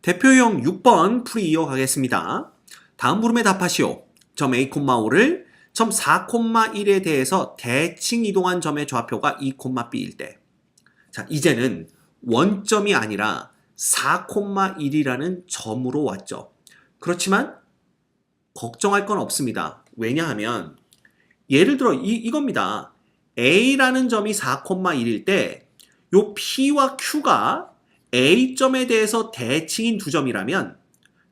대표용 6번 풀이 이어가겠습니다. 다음 물음에 답하시오. 점 A,5를 점 4,1에 대해서 대칭 이동한 점의 좌표가 2,B일 때. 자, 이제는 원점이 아니라 4,1이라는 점으로 왔죠. 그렇지만 걱정할 건 없습니다. 왜냐하면 예를 들어 이겁니다. A라는 점이 4,1일 때 요 P와 Q가 A점에 대해서 대칭인 두 점이라면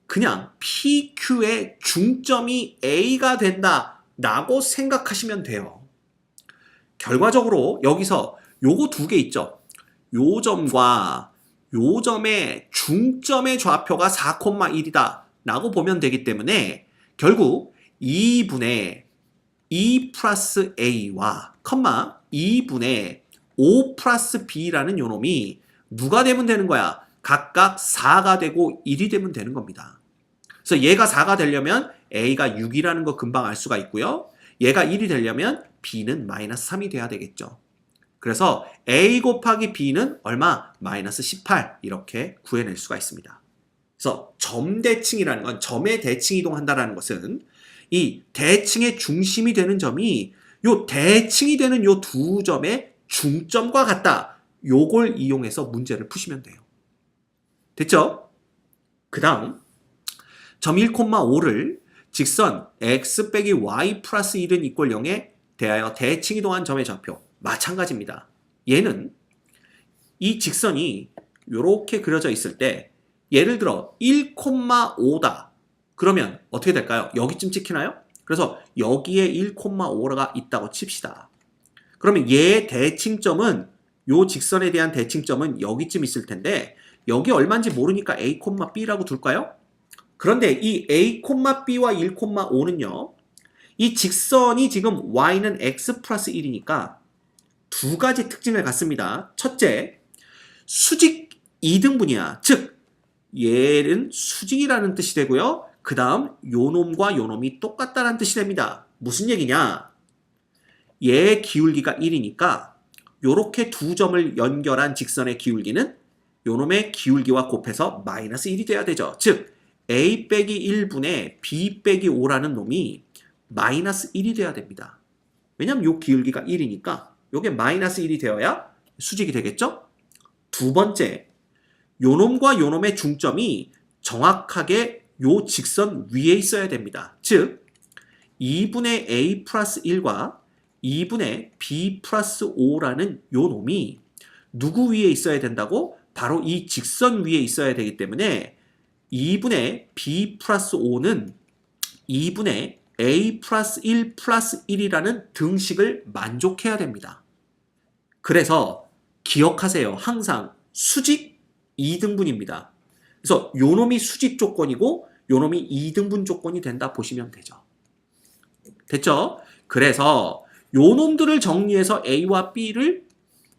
그냥 PQ의 중점이 A가 된다 라고 생각하시면 돼요. 결과적으로 여기서 요거 두 개 있죠. 요 점과 요 점의 중점의 좌표가 4,1이다 라고 보면 되기 때문에 결국 2분의 2 플러스 A와 2분의 5 플러스 B라는 요 놈이 누가 되면 되는 거야? 각각 4가 되고 1이 되면 되는 겁니다. 그래서 얘가 4가 되려면 A가 6이라는 거 금방 알 수가 있고요. 얘가 1이 되려면 B는 마이너스 3이 돼야 되겠죠. 그래서 A 곱하기 B는 얼마? 마이너스 18 이렇게 구해낼 수가 있습니다. 그래서 점대칭이라는 건 점의 대칭 이동한다라는 것은 이 대칭의 중심이 되는 점이 요 대칭이 되는 요 두 점의 중점과 같다. 요걸 이용해서 문제를 푸시면 돼요. 됐죠? 그 다음 점 1,5를 직선 x 빼기 y 플러스 1은 이꼴 0에 대하여 대칭 이동한 점의 좌표 마찬가지입니다. 얘는 이 직선이 이렇게 그려져 있을 때 예를 들어 1,5다. 그러면 어떻게 될까요? 여기쯤 찍히나요? 그래서 여기에 1,5가 있다고 칩시다. 그러면 얘의 대칭점은 요 직선에 대한 대칭점은 여기쯤 있을 텐데 여기 얼마인지 모르니까 A, B라고 둘까요? 그런데 이 A, B와 1,5는요. 이 직선이 지금 y는 x 플러스 1이니까 두 가지 특징을 갖습니다. 첫째, 수직 2등분이야. 즉 얘는 수직이라는 뜻이 되고요. 그 다음 요 놈과 요 놈이 똑같다는 뜻이 됩니다. 무슨 얘기냐? 얘의 기울기가 1이니까 요렇게 두 점을 연결한 직선의 기울기는 요 놈의 기울기와 곱해서 마이너스 1이 돼야 되죠. 즉 A 빼기 1분의 B 빼기 5라는 놈이 마이너스 1이 돼야 됩니다. 왜냐면 요 기울기가 1이니까 요게 마이너스 1이 되어야 수직이 되겠죠? 두 번째, 요 놈과 요 놈의 중점이 정확하게 요 직선 위에 있어야 됩니다. 즉 2분의 A 플러스 1과 2분의 B 플러스 5라는 요 놈이 누구 위에 있어야 된다고? 바로 이 직선 위에 있어야 되기 때문에 2분의 B 플러스 5는 2분의 A 플러스 1 플러스 1이라는 등식을 만족해야 됩니다. 그래서 기억하세요. 항상 수직 2등분입니다. 그래서 요 놈이 수직 조건이고 요 놈이 2등분 조건이 된다 보시면 되죠. 됐죠? 그래서 요 놈들을 정리해서 A와 B를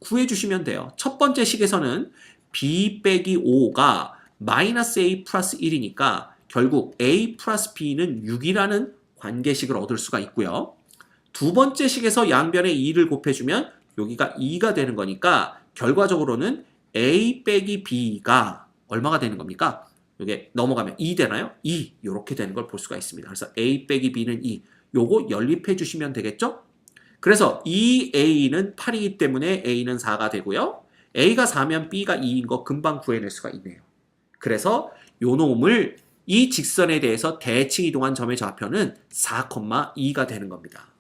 구해주시면 돼요. 첫 번째 식에서는 B 빼기 5가 마이너스 A 플러스 1이니까 결국 A 플러스 B는 6이라는 관계식을 얻을 수가 있고요. 두 번째 식에서 양변에 2를 곱해주면 여기가 2가 되는 거니까 결과적으로는 A 빼기 B가 얼마가 되는 겁니까? 이게 넘어가면 2 되나요? 2 이렇게 되는 걸 볼 수가 있습니다. 그래서 A 빼기 B는 2 요거 연립해 주시면 되겠죠? 그래서 이 A는 8이기 때문에 A는 4가 되고요. A가 4면 B가 2인 거 금방 구해낼 수가 있네요. 그래서 요 놈을 이 직선에 대해서 대칭 이동한 점의 좌표는 4,2가 되는 겁니다.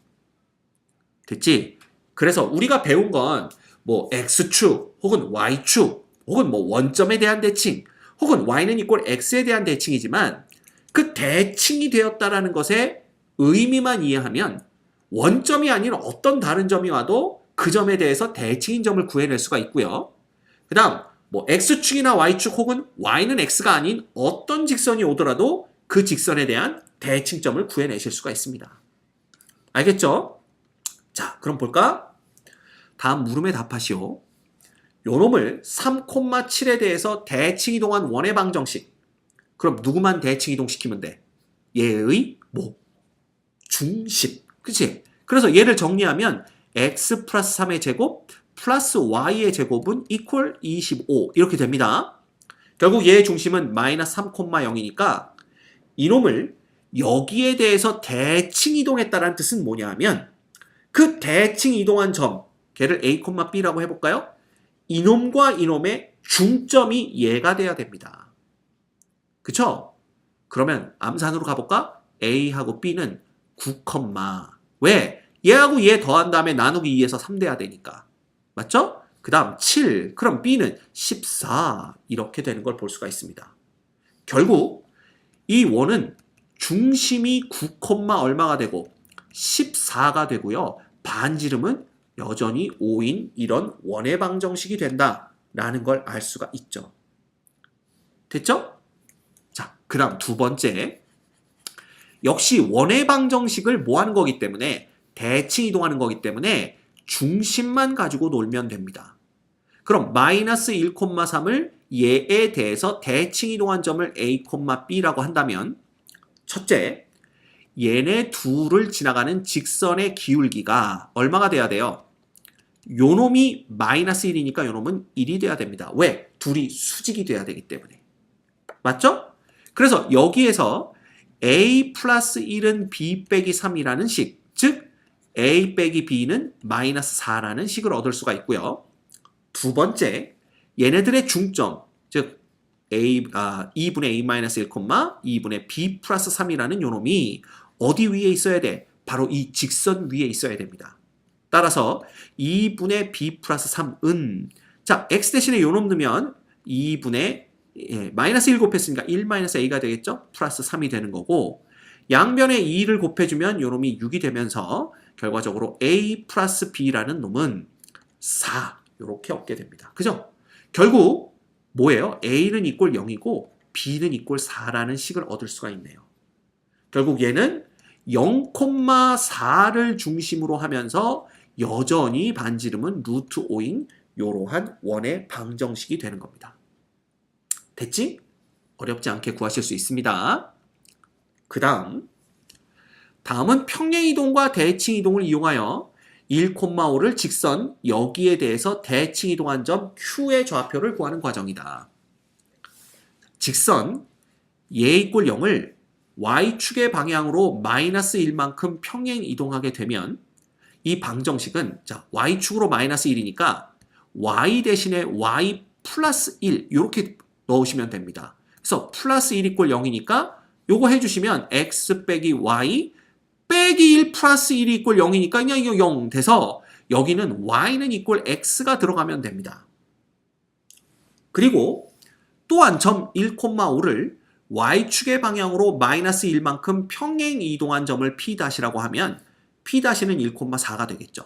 됐지? 그래서 우리가 배운 건 뭐 X축 혹은 Y축 혹은 뭐 원점에 대한 대칭 혹은 Y는 이꼴 X에 대한 대칭이지만 그 대칭이 되었다라는 것의 의미만 이해하면 원점이 아닌 어떤 다른 점이 와도 그 점에 대해서 대칭인 점을 구해낼 수가 있고요. 그 다음 뭐 X축이나 Y축 혹은 Y는 X가 아닌 어떤 직선이 오더라도 그 직선에 대한 대칭점을 구해내실 수가 있습니다. 알겠죠? 자, 그럼 볼까? 다음 물음에 답하시오. 요 놈을 3,7에 대해서 대칭 이동한 원의 방정식. 그럼 누구만 대칭 이동시키면 돼? 얘의 뭐? 중심. 그치? 그래서 얘를 정리하면 x 플러스 3의 제곱 플러스 y의 제곱은 이퀄 25 이렇게 됩니다. 결국 얘의 중심은 마이너스 3,0이니까 이놈을 여기에 대해서 대칭 이동했다는 뜻은 뭐냐 하면 그 대칭 이동한 점, 걔를 A, B라고 해볼까요? 이놈과 이놈의 중점이 얘가 돼야 됩니다. 그쵸? 그러면 암산으로 가볼까? A하고 B는 9, 왜? 얘하고 얘 더한 다음에 나누기 2에서 3 돼야 되니까. 맞죠? 그 다음 7, 그럼 B는 14 이렇게 되는 걸 볼 수가 있습니다. 결국 이 원은 중심이 9, 얼마가 되고 14가 되고요. 반지름은 여전히 5인 이런 원의 방정식이 된다라는 걸 알 수가 있죠. 됐죠? 자, 그 다음 두 번째. 역시 원의 방정식을 뭐 하는 거기 때문에 대칭 이동하는 거기 때문에 중심만 가지고 놀면 됩니다. 그럼 마이너스 1,3을 얘에 대해서 대칭 이동한 점을 A, B라고 한다면 첫째, 얘네 둘을 지나가는 직선의 기울기가 얼마가 돼야 돼요? 요놈이 마이너스 1이니까 요놈은 1이 돼야 됩니다. 왜? 둘이 수직이 돼야 되기 때문에. 맞죠? 그래서 여기에서 A 플러스 1은 B 빼기 3이라는 식, 즉 A 빼기 B는 마이너스 4라는 식을 얻을 수가 있고요. 두 번째, 얘네들의 중점, 즉 2분의 A 마이너스 1, 2분의 B 플러스 3이라는 요놈이 어디 위에 있어야 돼? 바로 이 직선 위에 있어야 됩니다. 따라서 2분의 B 플러스 3은 자, x 대신에 요놈 넣으면 2분의 마이너스 1 곱했으니까 1 마이너스 A가 되겠죠? 플러스 3이 되는 거고 양변에 2를 곱해주면 요놈이 6이 되면서 결과적으로 A 플러스 B라는 놈은 4 이렇게 얻게 됩니다. 그죠? 결국 뭐예요? A는 이꼴 0이고 B는 이꼴 4라는 식을 얻을 수가 있네요. 결국 얘는 0,4를 중심으로 하면서 여전히 반지름은 루트 5인 이러한 원의 방정식이 되는 겁니다. 됐지? 어렵지 않게 구하실 수 있습니다. 그 다음은 평행이동과 대칭이동을 이용하여 1,5를 직선 여기에 대해서 대칭 이동한 점 Q의 좌표를 구하는 과정이다. 직선 얘 이꼴 0을 Y축의 방향으로 마이너스 1만큼 평행 이동하게 되면 이 방정식은 자 Y축으로 마이너스 1이니까 Y 대신에 Y 플러스 1 이렇게 넣으시면 됩니다. 그래서 플러스 1 이꼴 0이니까 요거 해주시면 X 빼기 Y 빼기 1 플러스 1이 이꼴 0이니까 그냥 이거 0 돼서 여기는 Y는 이꼴 X가 들어가면 됩니다. 그리고 또한 점 1,5를 Y축의 방향으로 마이너스 1만큼 평행 이동한 점을 P'라고 하면 P'는 1,4가 되겠죠.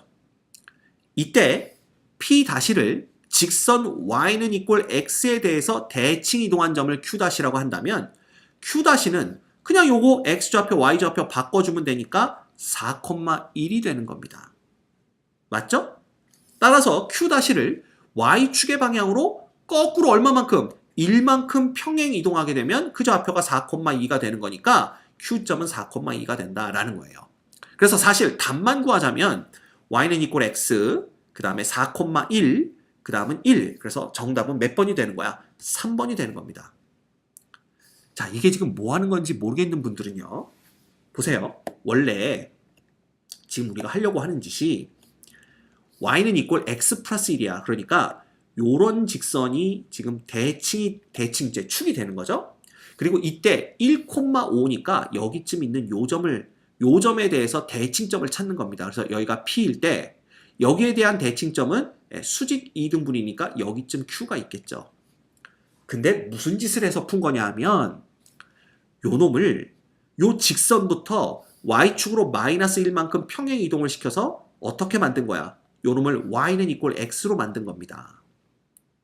이때 P'를 직선 Y는 이꼴 X에 대해서 대칭 이동한 점을 Q'라고 한다면 Q'는 그냥 요거 X좌표, Y좌표 바꿔주면 되니까 4,1이 되는 겁니다. 맞죠? 따라서 Q'를 Y축의 방향으로 거꾸로 얼마만큼? 1만큼 평행 이동하게 되면 그 좌표가 4,2가 되는 거니까 Q점은 4,2가 된다라는 거예요. 그래서 사실 답만 구하자면 Y는 이꼴 X, 그 다음에 4,1, 그 다음은 1. 그래서 정답은 몇 번이 되는 거야? 3번이 되는 겁니다. 자, 이게 지금 뭐 하는 건지 모르겠는 분들은요. 보세요. 원래 지금 우리가 하려고 하는 짓이 Y는 이꼴 X 플러스 1이야. 그러니까 요런 직선이 지금 대칭제 축이 되는 거죠. 그리고 이때 1,5니까 여기쯤 있는 요 점에 대해서 대칭점을 찾는 겁니다. 그래서 여기가 P일 때 여기에 대한 대칭점은 수직 2등분이니까 여기쯤 Q가 있겠죠. 근데 무슨 짓을 해서 푼 거냐 하면 요 놈을 요 직선부터 Y축으로 마이너스 1만큼 평행 이동을 시켜서 어떻게 만든 거야? 요 놈을 Y는 이꼴 X로 만든 겁니다.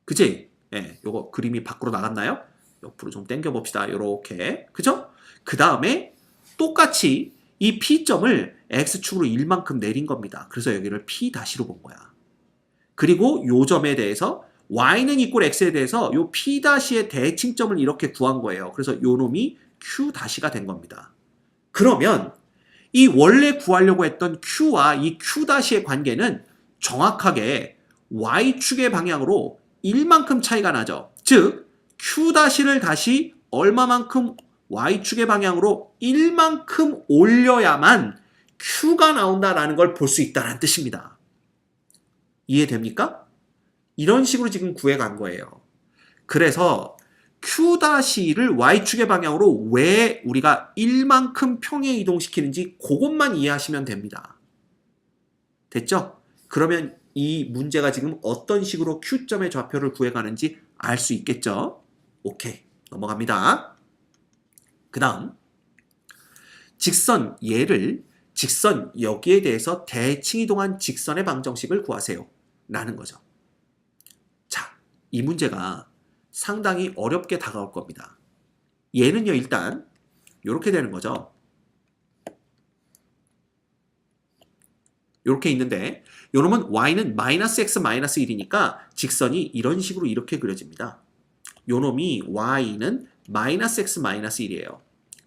그치? 예, 요거 그림이 밖으로 나갔나요? 옆으로 좀 당겨 봅시다. 요렇게. 그죠? 그 다음에 똑같이 이 P점을 X축으로 1만큼 내린 겁니다. 그래서 여기를 P'로 본 거야. 그리고 요 점에 대해서 Y는 이꼴 X에 대해서 요 P'의 대칭점을 이렇게 구한 거예요. 그래서 요 놈이 Q'가 된 겁니다. 그러면 이 원래 구하려고 했던 Q와 이 Q'의 관계는 정확하게 Y축의 방향으로 1만큼 차이가 나죠. 즉 Q-를 다시 얼마만큼 Y축의 방향으로 1만큼 올려야만 Q가 나온다라는 걸 볼 수 있다는 뜻입니다. 이해됩니까? 이런 식으로 지금 구해간 거예요. 그래서 Q-를 Y축의 방향으로 왜 우리가 1만큼 평에 이동시키는지 그것만 이해하시면 됩니다. 됐죠? 그러면 이 문제가 지금 어떤 식으로 Q점의 좌표를 구해가는지 알 수 있겠죠? 오케이, 넘어갑니다. 그 다음 직선 얘를 직선 여기에 대해서 대칭 이동한 직선의 방정식을 구하세요 라는 거죠. 자, 이 문제가 상당히 어렵게 다가올 겁니다. 얘는요 일단 이렇게 되는 거죠. 이렇게 있는데 요놈은 y는 -x -1이니까 직선이 이런 식으로 이렇게 그려집니다. 요놈이 y는 -x -1이에요.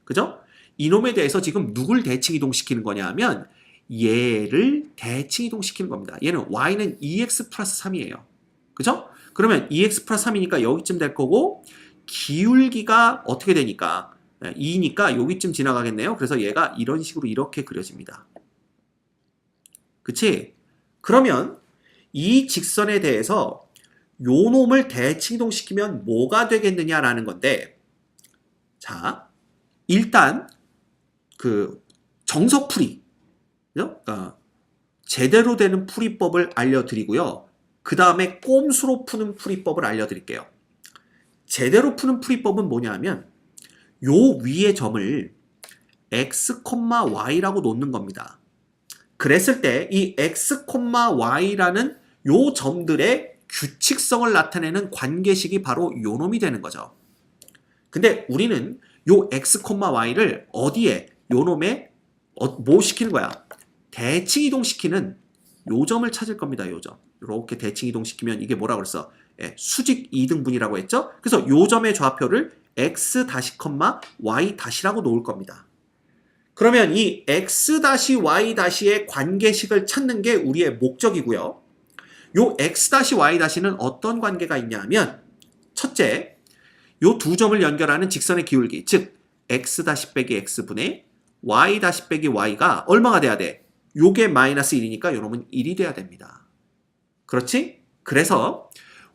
그죠? 이놈에 대해서 지금 누굴 대칭 이동시키는 거냐 하면 얘를 대칭 이동시키는 겁니다. 얘는 y는 2x 플러스 3이에요. 그죠? 그러면 2x 플러스 3이니까 여기쯤 될 거고 기울기가 어떻게 되니까 2니까 여기쯤 지나가겠네요. 그래서 얘가 이런 식으로 이렇게 그려집니다. 그치? 그러면 이 직선에 대해서 요 놈을 대칭 이동시키면 뭐가 되겠느냐라는 건데, 자, 일단 그 정석풀이, 제대로 되는 풀이법을 알려드리고요. 그 다음에 꼼수로 푸는 풀이법을 알려드릴게요. 제대로 푸는 풀이법은 뭐냐 하면 요 위의 점을 x, y라고 놓는 겁니다. 그랬을 때 이 x, y라는 요 점들의 규칙성을 나타내는 관계식이 바로 요 놈이 되는 거죠. 근데 우리는 요 x, y를 어디에 요 놈에 뭐 시키는 거야? 대칭 이동시키는 요 점을 찾을 겁니다. 요 점. 이렇게 대칭 이동시키면 이게 뭐라고 그랬어? 수직 2등분이라고 했죠? 그래서 요 점의 좌표를 x 다시 y 다시라고 놓을 겁니다. 그러면 이 x 다시 y 다시의 관계식을 찾는 게 우리의 목적이고요. 요 x 다시 y 다시는 어떤 관계가 있냐 하면 첫째, 요 두 점을 연결하는 직선의 기울기, 즉 x 다시 빼기 x분의 y 다시 빼기 y가 얼마가 돼야 돼? 요게 마이너스 1이니까 요놈은 1이 돼야 됩니다. 그렇지? 그래서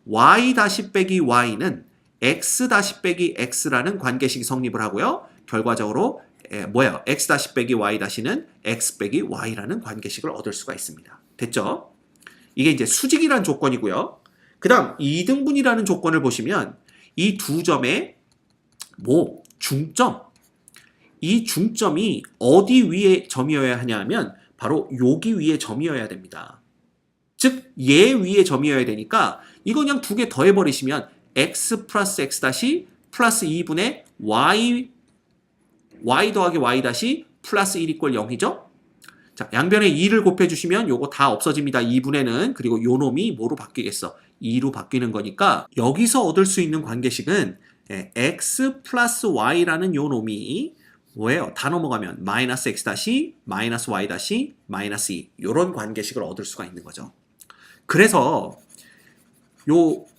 y 다시 빼기 y는 x 다시 빼기 x라는 관계식이 성립을 하고요. 결과적으로 x 다시 빼기 y 다시는 x 빼기 y라는 관계식을 얻을 수가 있습니다. 됐죠? 이게 이제 수직이라는 조건이고요. 그 다음 2등분이라는 조건을 보시면 이 두 점의 중점, 이 중점이 어디 위에 점이어야 하냐 면 바로 여기 위에 점이어야 됩니다. 즉 얘 위에 점이어야 되니까 이거 그냥 두 개 더해버리시면 x 플러스 x 다시 플러스 2분의 y 더하기 y 다시 플러스 1 이꼴 0이죠? 자, 양변에 2를 곱해주시면 요거 다 없어집니다. 2분의는. 그리고 요 놈이 뭐로 바뀌겠어? 2로 바뀌는 거니까 여기서 얻을 수 있는 관계식은 x 플러스 y라는 요 놈이 뭐예요? 다 넘어가면 마이너스 x 다시 마이너스 y 다시 마이너스 2 요런 관계식을 얻을 수가 있는 거죠. 그래서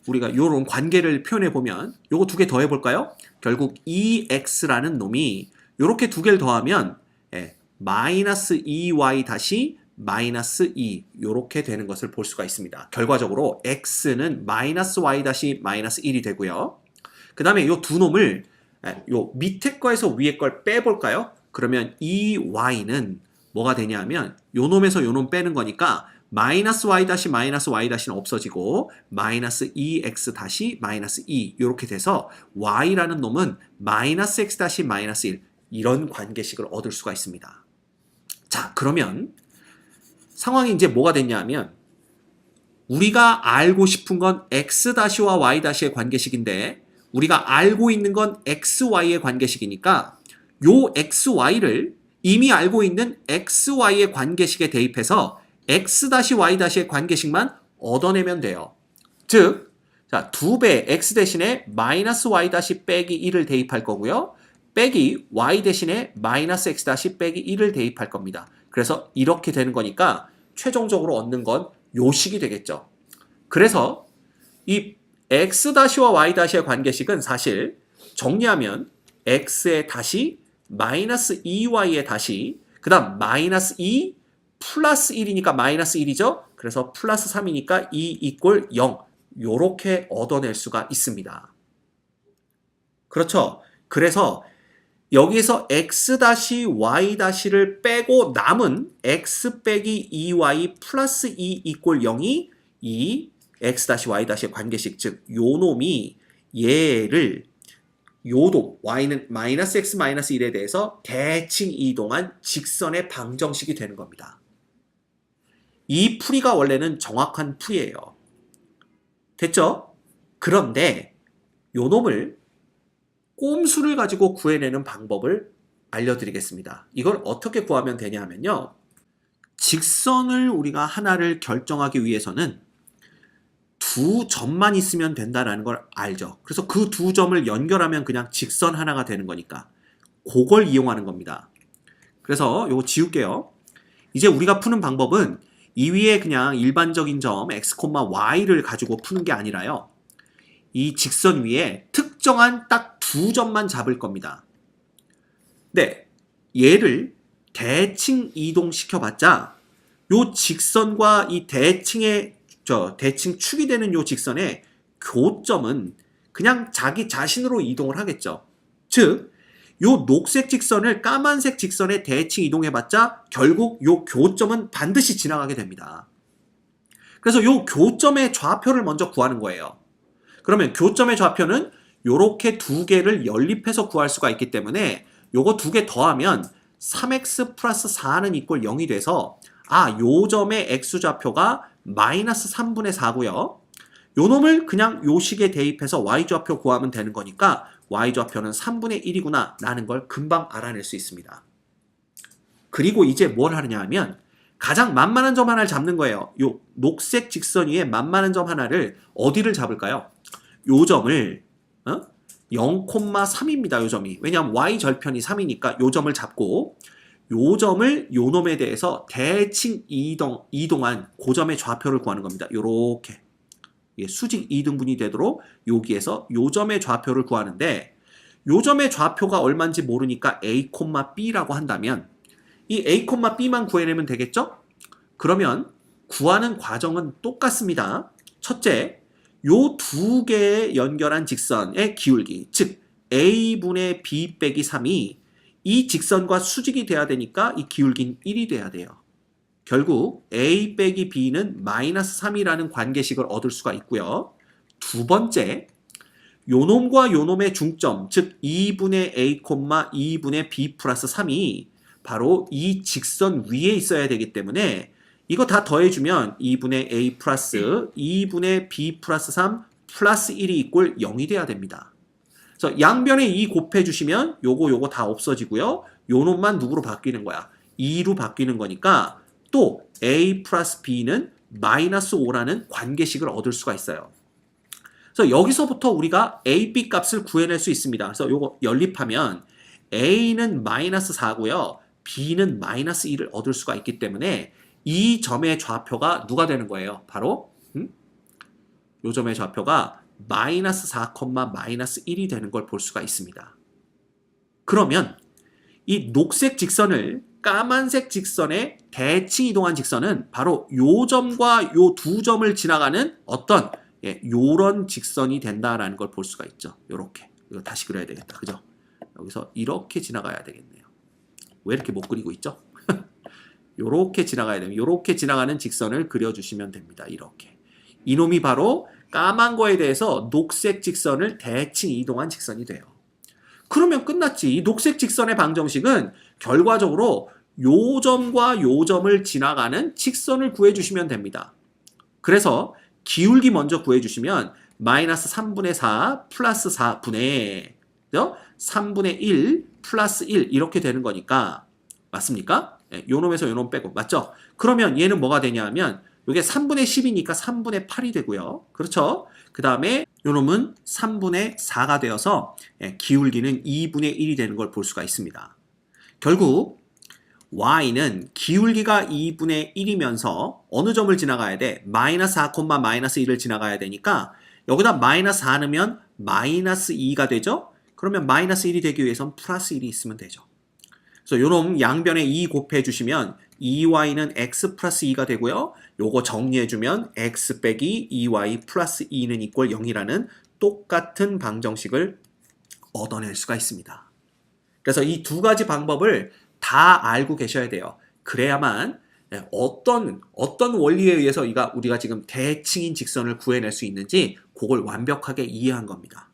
우리가 요런 관계를 표현해 보면 요거 두 개 더해 볼까요? 결국 2x라는 놈이 요렇게 두 개를 더하면 마이너스 2y 다시 마이너스 2 요렇게 되는 것을 볼 수가 있습니다. 결과적으로 x는 마이너스 y 다시 마이너스 1이 되고요. 그 다음에 요 두 놈을 요 밑에 거에서 위에 걸 빼볼까요? 그러면 이 y는 뭐가 되냐면 요 놈에서 요 놈 빼는 거니까 마이너스 y 다시 마이너스 y 다시는 없어지고 마이너스 2x 다시 마이너스 2 이렇게 돼서 y라는 놈은 마이너스 x 다시 마이너스 1 이런 관계식을 얻을 수가 있습니다. 자, 그러면 상황이 이제 뭐가 됐냐면 우리가 알고 싶은 건 x-와 y-의 관계식인데 우리가 알고 있는 건 xy의 관계식이니까 요 xy를 이미 알고 있는 xy의 관계식에 대입해서 x-y-의 관계식만 얻어내면 돼요. 즉, 자, 2배 x 대신에 마이너스 y 빼기 1을 대입할 거고요. 빼기 y 대신에 마이너스 x 빼기 1을 대입할 겁니다. 그래서 이렇게 되는 거니까 최종적으로 얻는 건 요 식이 되겠죠. 그래서 이 x-와 y-의 관계식은 사실 정리하면 x의 다시 마이너스 2y의 다시 그 다음 마이너스 2 플러스 1이니까 마이너스 1이죠. 그래서 플러스 3이니까 2 이꼴 0 요렇게 얻어낼 수가 있습니다. 그렇죠. 그래서 여기서 x-y-를 빼고 남은 x 빼기 2y 플러스 2 이꼴 0이 이 x-y-의 관계식, 즉 요놈이 얘를 요도 y는 마이너스 x 마이너스 1에 대해서 대칭 이동한 직선의 방정식이 되는 겁니다. 이 풀이가 원래는 정확한 풀이에요. 됐죠? 그런데 요놈을 꼼수를 가지고 구해내는 방법을 알려드리겠습니다. 이걸 어떻게 구하면 되냐 하면요. 직선을 우리가 하나를 결정하기 위해서는 두 점만 있으면 된다는 걸 알죠. 그래서 그 두 점을 연결하면 그냥 직선 하나가 되는 거니까 그걸 이용하는 겁니다. 그래서 요거 지울게요. 이제 우리가 푸는 방법은 이 위에 그냥 일반적인 점 x, y를 가지고 푸는 게 아니라요. 이 직선 위에 특정한 딱 두 점만 잡을 겁니다. 네, 얘를 대칭 이동시켜봤자 요 직선과 이 대칭 축이 되는 요 직선의 교점은 그냥 자기 자신으로 이동을 하겠죠. 즉, 요 녹색 직선을 까만색 직선에 대칭 이동해봤자 결국 요 교점은 반드시 지나가게 됩니다. 그래서 요 교점의 좌표를 먼저 구하는 거예요. 그러면 교점의 좌표는 요렇게 두 개를 연립해서 구할 수가 있기 때문에 요거 두 개 더하면 3x 플러스 4는 이꼴 0이 돼서 요 점의 x좌표가 마이너스 3분의 4고요. 요 놈을 그냥 요 식에 대입해서 y좌표 구하면 되는 거니까 y좌표는 3분의 1이구나 라는 걸 금방 알아낼 수 있습니다. 그리고 이제 뭘 하느냐 하면 가장 만만한 점 하나를 잡는 거예요. 요 녹색 직선 위에 만만한 점 하나를 어디를 잡을까요? 요 점을 0,3입니다. 요 점이. 왜냐하면 y절편이 3이니까 요 점을 잡고 요 점을 요 놈에 대해서 대칭 이동한 그 점의 좌표를 구하는 겁니다. 요렇게 수직 이등분이 되도록 여기에서 요 점의 좌표를 구하는데 요 점의 좌표가 얼마인지 모르니까 a, b라고 한다면 이 a, b만 구해내면 되겠죠? 그러면 구하는 과정은 똑같습니다. 첫째, 요 두 개의 연결한 직선의 기울기, 즉 a분의 b 빼기 3이 이 직선과 수직이 돼야 되니까 이 기울기는 1이 돼야 돼요. 결국 a 빼기 b는 마이너스 3이라는 관계식을 얻을 수가 있고요. 두 번째, 요놈과 요놈의 중점, 즉 2분의 a, 2분의 b 플러스 3이 바로 이 직선 위에 있어야 되기 때문에 이거 다 더해주면 2분의 a 플러스 2분의 b 플러스 3 플러스 1이 이꼴 0이 돼야 됩니다. 그래서 양변에 2 곱해주시면 요거 다 없어지고요. 요 놈만 누구로 바뀌는 거야? 2로 바뀌는 거니까 또 a 플러스 b는 마이너스 5라는 관계식을 얻을 수가 있어요. 그래서 여기서부터 우리가 a, b 값을 구해낼 수 있습니다. 그래서 요거 연립하면 a는 마이너스 4고요. b는 마이너스 1을 얻을 수가 있기 때문에 이 점의 좌표가 누가 되는 거예요? 바로 요 점의 좌표가 마이너스 4, 마이너스 1이 되는 걸 볼 수가 있습니다. 그러면 이 녹색 직선을 까만색 직선에 대칭 이동한 직선은 바로 요 점과 요 두 점을 지나가는 어떤 요런 직선이 된다라는 걸 볼 수가 있죠. 요렇게. 이거 다시 그려야 되겠다. 그죠? 여기서 이렇게 지나가야 되겠네요. 왜 이렇게 못 그리고 있죠? 요렇게 지나가야 됩니다. 요렇게 지나가는 직선을 그려주시면 됩니다. 이렇게. 이놈이 바로 까만 거에 대해서 녹색 직선을 대칭 이동한 직선이 돼요. 그러면 끝났지. 이 녹색 직선의 방정식은 결과적으로 요 점과 요 점을 지나가는 직선을 구해주시면 됩니다. 그래서 기울기 먼저 구해주시면 마이너스 3분의 4 플러스 4분의 3분의 1 플러스 1 이렇게 되는 거니까 맞습니까? 요 놈에서 요 놈 빼고 맞죠? 그러면 얘는 뭐가 되냐 하면 요게 3분의 10이니까 3분의 8이 되고요. 그렇죠? 그 다음에 요 놈은 3분의 4가 되어서 기울기는 2분의 1이 되는 걸 볼 수가 있습니다. 결국 y는 기울기가 2분의 1이면서 어느 점을 지나가야 돼? 마이너스 4, 마이너스 1을 지나가야 되니까 여기다 마이너스 4 넣으면 마이너스 2가 되죠? 그러면 마이너스 1이 되기 위해선 플러스 1이 있으면 되죠. 그래서 요놈 양변에 2 곱해 주시면 2y는 x 플러스 2가 되고요. 요거 정리해주면 x 빼기 2y 플러스 2는 이꼴 0이라는 똑같은 방정식을 얻어낼 수가 있습니다. 그래서 이 두 가지 방법을 다 알고 계셔야 돼요. 그래야만 어떤 원리에 의해서 우리가 지금 대칭인 직선을 구해낼 수 있는지 그걸 완벽하게 이해한 겁니다.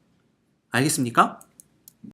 알겠습니까?